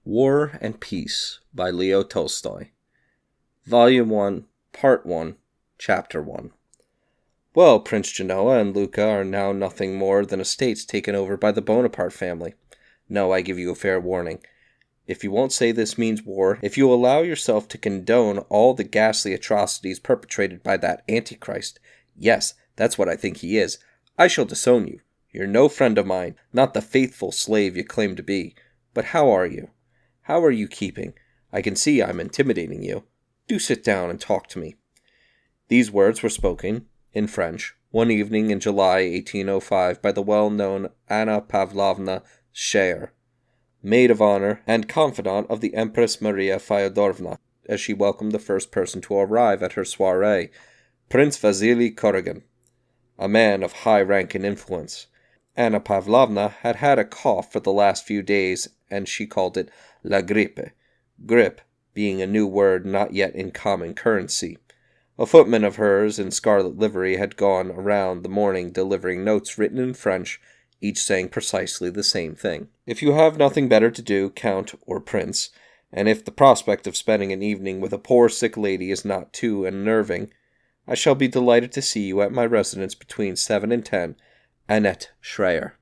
War and Peace by Leo Tolstoy. Volume 1, Part 1, Chapter 1. Well, Prince Genoa and Lucca are now nothing more than estates taken over by the Bonaparte family. No, I give you a fair warning. If you won't say this means war, if you allow yourself to condone all the ghastly atrocities perpetrated by that Antichrist, yes, that's what I think he is, I shall disown you. You're no friend of mine, not the faithful slave you claim to be. But how are you? How are you keeping? I can see I'm intimidating you. Do sit down and talk to me. These words were spoken, in French, one evening in July 1805 by the well-known Anna Pavlovna Scherer, maid of honor and confidant of the Empress Maria Fyodorvna, as she welcomed the first person to arrive at her soirée, Prince Vasily Korygin, a man of high rank and influence. Anna Pavlovna had had a cough for the last few days, and she called it la grippe, grippe being a new word not yet in common currency. A footman of hers in scarlet livery had gone around the morning delivering notes written in French, each saying precisely the same thing. If you have nothing better to do, Count or Prince, and if the prospect of spending an evening with a poor sick lady is not too unnerving, I shall be delighted to see you at my residence between 7 and 10, Annette Schreier.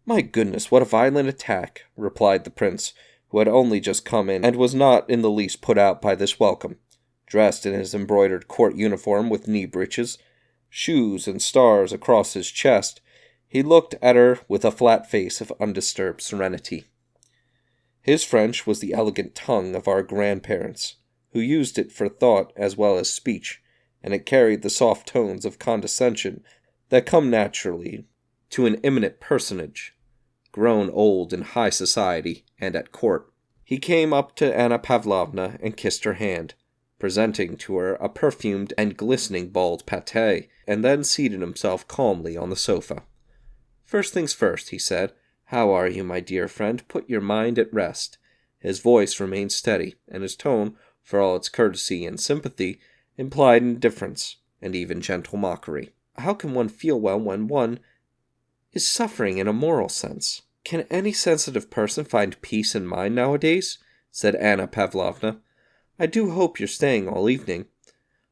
My goodness, what a violent attack, replied the prince, who had only just come in and was not in the least put out by this welcome. Dressed in his embroidered court uniform with knee breeches, shoes and stars across his chest, he looked at her with a flat face of undisturbed serenity. His French was the elegant tongue of our grandparents, who used it for thought as well as speech, and it carried the soft tones of condescension that come naturally to an eminent personage, grown old in high society and at court. He came up to Anna Pavlovna and kissed her hand, presenting to her a perfumed and glistening bald pate, and then seated himself calmly on the sofa. First things first, he said. How are you, my dear friend? Put your mind at rest. His voice remained steady, and his tone, for all its courtesy and sympathy, implied indifference and even gentle mockery. How can one feel well when one is suffering in a moral sense? Can any sensitive person find peace in mind nowadays? Said Anna Pavlovna. I do hope you're staying all evening.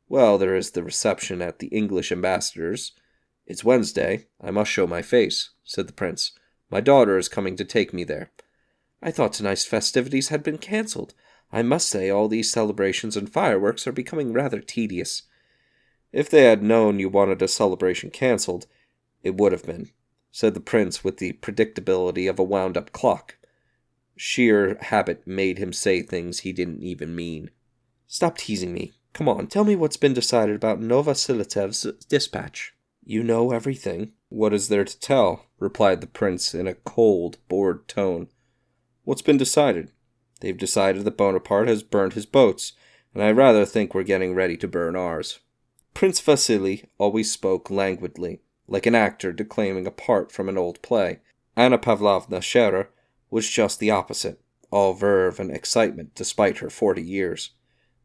Well, there is the reception at the English ambassador's. It's Wednesday. I must show my face, said the prince. My daughter is coming to take me there. I thought tonight's festivities had been cancelled. I must say all these celebrations and fireworks are becoming rather tedious. If they had known you wanted a celebration cancelled, it would have been, said the prince with the predictability of a wound-up clock. Sheer habit made him say things he didn't even mean. Stop teasing me. Come on, tell me what's been decided about Novosilatev's dispatch. You know everything. What is there to tell? Replied the prince in a cold, bored tone. What's been decided? They've decided that Bonaparte has burned his boats, and I rather think we're getting ready to burn ours. Prince Vasily always spoke languidly, like an actor declaiming a part from an old play. Anna Pavlovna Scherer was just the opposite, all verve and excitement despite her 40 years.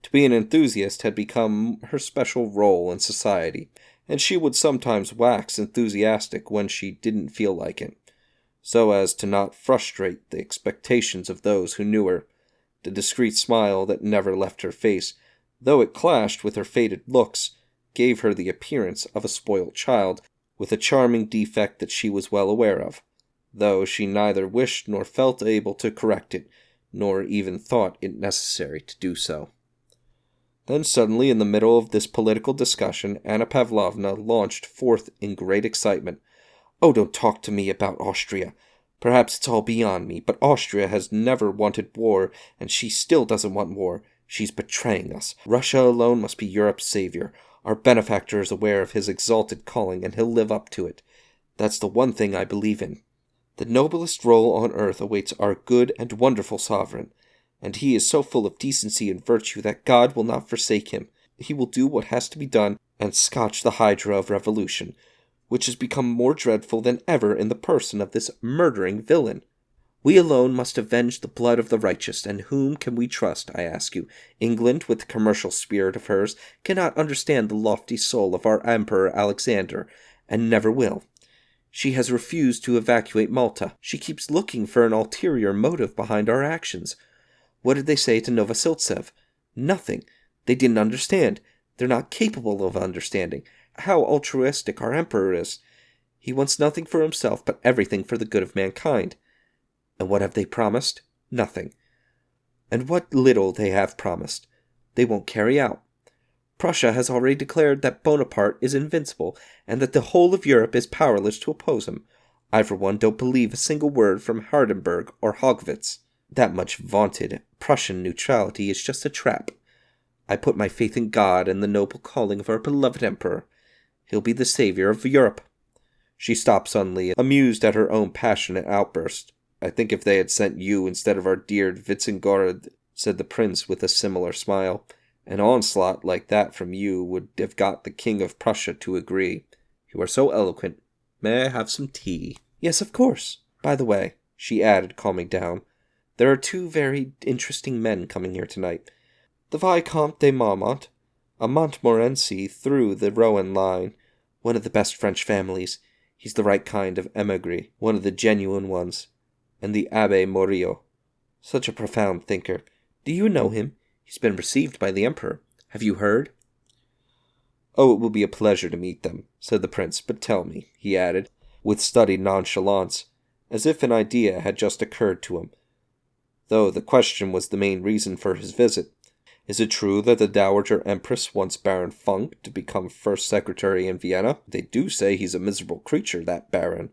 To be an enthusiast had become her special role in society, and she would sometimes wax enthusiastic when she didn't feel like it, so as to not frustrate the expectations of those who knew her. The discreet smile that never left her face, though it clashed with her faded looks, gave her the appearance of a spoilt child, with a charming defect that she was well aware of, though she neither wished nor felt able to correct it, nor even thought it necessary to do so. Then suddenly, in the middle of this political discussion, Anna Pavlovna launched forth in great excitement. Oh, don't talk to me about Austria. Perhaps it's all beyond me, but Austria has never wanted war, and she still doesn't want war. She's betraying us. Russia alone must be Europe's savior. Our benefactor is aware of his exalted calling, and he'll live up to it. That's the one thing I believe in. The noblest role on earth awaits our good and wonderful sovereign, and he is so full of decency and virtue that God will not forsake him. He will do what has to be done, and scotch the hydra of revolution, which has become more dreadful than ever in the person of this murdering villain. We alone must avenge the blood of the righteous, and whom can we trust, I ask you? England, with the commercial spirit of hers, cannot understand the lofty soul of our Emperor Alexander, and never will. She has refused to evacuate Malta. She keeps looking for an ulterior motive behind our actions. What did they say to Novosiltsev? Nothing. They didn't understand. They're not capable of understanding how altruistic our emperor is. He wants nothing for himself, but everything for the good of mankind. And what have they promised? Nothing. And what little they have promised, they won't carry out. Prussia has already declared that Bonaparte is invincible, and that the whole of Europe is powerless to oppose him. I, for one, don't believe a single word from Hardenberg or Haugwitz. That much vaunted Prussian neutrality is just a trap. I put my faith in God and the noble calling of our beloved emperor. He'll be the savior of Europe. She stopped suddenly, amused at her own passionate outburst. I think if they had sent you instead of our dear Vitzengorod, said the prince with a similar smile, an onslaught like that from you would have got the King of Prussia to agree. You are so eloquent. May I have some tea? Yes, of course. By the way, she added, calming down, there are 2 very interesting men coming here tonight. The Vicomte de Marmont, a Montmorency through the Rohan line, one of the best French families. He's the right kind of émigré, one of the genuine ones. And the Abbé Morillo, such a profound thinker. Do you know him? He's been received by the emperor. Have you heard? Oh, it will be a pleasure to meet them, said the prince. But tell me, he added, with studied nonchalance, as if an idea had just occurred to him, though the question was the main reason for his visit. Is it true that the Dowager Empress wants Baron Funk to become first secretary in Vienna? They do say he's a miserable creature, that baron.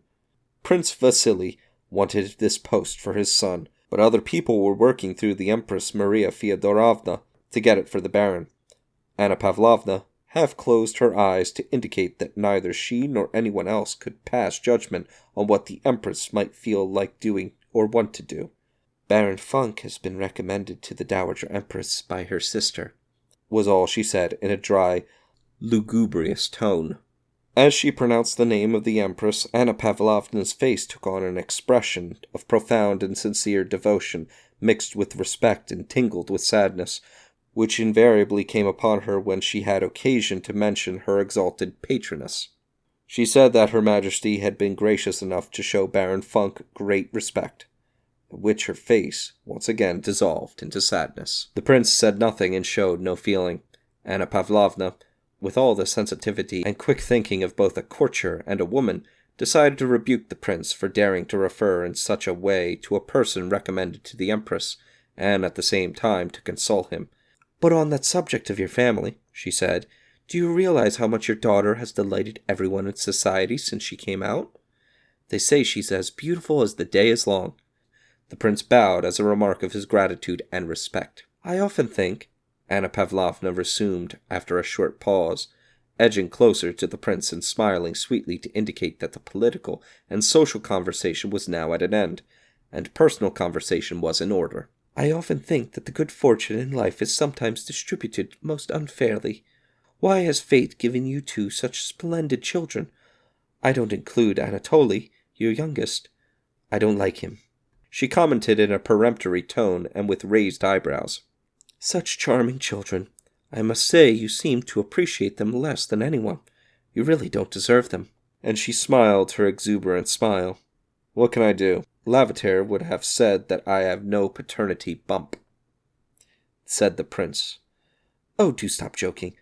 Prince Vasily wanted this post for his son, but other people were working through the Empress Maria Feodorovna to get it for the baron. Anna Pavlovna half closed her eyes to indicate that neither she nor anyone else could pass judgment on what the Empress might feel like doing or want to do. Baron Funk has been recommended to the Dowager Empress by her sister, was all she said in a dry, lugubrious tone. As she pronounced the name of the Empress, Anna Pavlovna's face took on an expression of profound and sincere devotion, mixed with respect and tingled with sadness, which invariably came upon her when she had occasion to mention her exalted patroness. She said that Her Majesty had been gracious enough to show Baron Funk great respect, at which her face once again dissolved into sadness. The prince said nothing and showed no feeling. Anna Pavlovna, with all the sensitivity and quick thinking of both a courtier and a woman, decided to rebuke the prince for daring to refer in such a way to a person recommended to the Empress, and at the same time to console him. But on that subject of your family, she said, do you realize how much your daughter has delighted everyone in society since she came out? They say she's as beautiful as the day is long. The prince bowed as a remark of his gratitude and respect. I often think, Anna Pavlovna resumed after a short pause, edging closer to the prince and smiling sweetly to indicate that the political and social conversation was now at an end, and personal conversation was in order. I often think that the good fortune in life is sometimes distributed most unfairly. Why has fate given you 2 such splendid children? I don't include Anatoly, your youngest. I don't like him. She commented in a peremptory tone and with raised eyebrows. Such charming children. I must say you seem to appreciate them less than anyone. You really don't deserve them. And she smiled her exuberant smile. What can I do? Lavater would have said that I have no paternity bump, said the prince. Oh, do stop joking.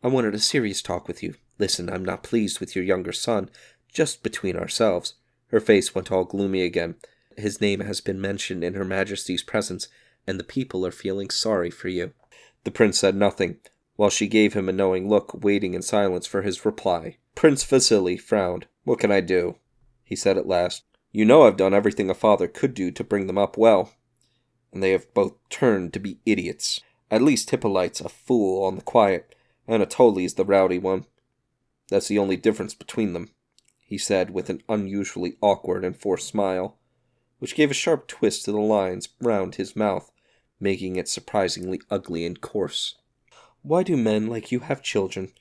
I wanted a serious talk with you. Listen, I'm not pleased with your younger son, just between ourselves. Her face went all gloomy again. His name has been mentioned in Her Majesty's presence, and the people are feeling sorry for you. The prince said nothing, while she gave him a knowing look, waiting in silence for his reply. Prince Vasily frowned. What can I do? He said at last. You know I've done everything a father could do to bring them up well, and they have both turned to be idiots. At least Hippolyte's a fool on the quiet, Anatoly's the rowdy one. That's the only difference between them, he said with an unusually awkward and forced smile, which gave a sharp twist to the lines round his mouth, making it surprisingly ugly and coarse. Why do men like you have children?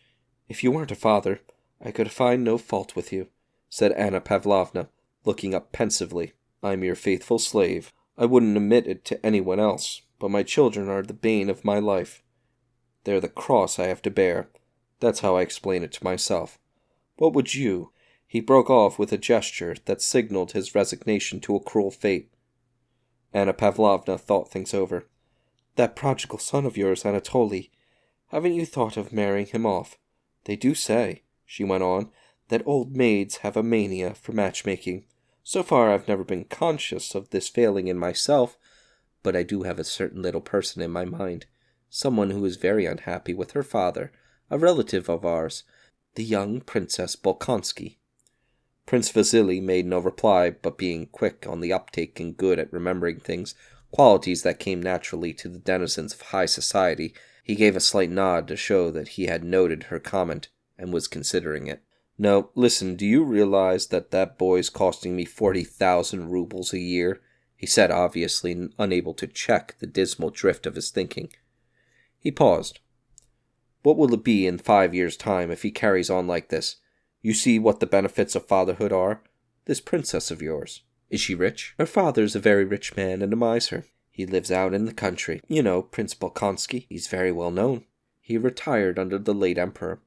If you weren't a father, I could find no fault with you, said Anna Pavlovna, looking up pensively. I'm your faithful slave. I wouldn't admit it to anyone else, but my children are the bane of my life. They're the cross I have to bear. That's how I explain it to myself. What would you? He broke off with a gesture that signaled his resignation to a cruel fate. Anna Pavlovna thought things over. That prodigal son of yours, Anatoly. Haven't you thought of marrying him off? They do say," she went on, "that old maids have a mania for matchmaking. So far I've never been conscious of this failing in myself, but I do have a certain little person in my mind, someone who is very unhappy with her father, a relative of ours, the young Princess Bolkonsky." Prince Vasily made no reply, but being quick on the uptake and good at remembering things, qualities that came naturally to the denizens of high society, he gave a slight nod to show that he had noted her comment and was considering it. "No, listen, do you realize that boy's costing me 40,000 rubles a year?" he said, obviously unable to check the dismal drift of his thinking. He paused. "What will it be in 5 years' time if he carries on like this? You see what the benefits of fatherhood are. This princess of yours, is she rich?" "Her father's a very rich man and a miser. He lives out in the country. You know Prince Bolkonsky. He's very well known. He retired under the late emperor.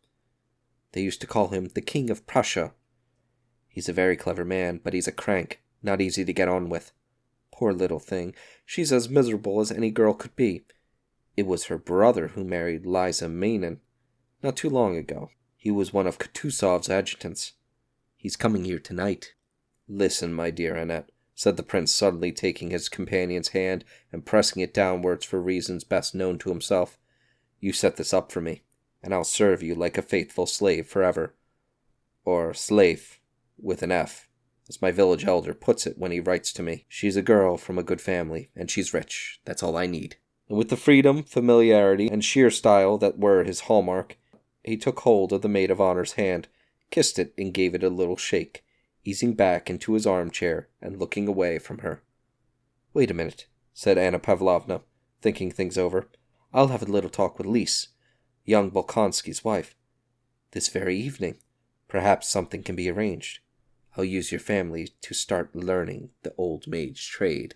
They used to call him the King of Prussia. He's a very clever man, but he's a crank, not easy to get on with. Poor little thing, she's as miserable as any girl could be. It was her brother who married Liza Menin, not too long ago. He was one of Kutuzov's adjutants. He's coming here tonight." "Listen, my dear Annette," said the prince, suddenly taking his companion's hand and pressing it downwards for reasons best known to himself. "You set this up for me, and I'll serve you like a faithful slave forever. Or slave, with an F, as my village elder puts it when he writes to me. She's a girl from a good family, and she's rich. That's all I need." And with the freedom, familiarity, and sheer style that were his hallmark, he took hold of the maid of honor's hand, kissed it, and gave it a little shake, easing back into his armchair and looking away from her. "Wait a minute," said Anna Pavlovna, thinking things over. "I'll have a little talk with Lise, young Bolkonsky's wife. This very evening. Perhaps something can be arranged. I'll use your family to start learning the old maid's trade."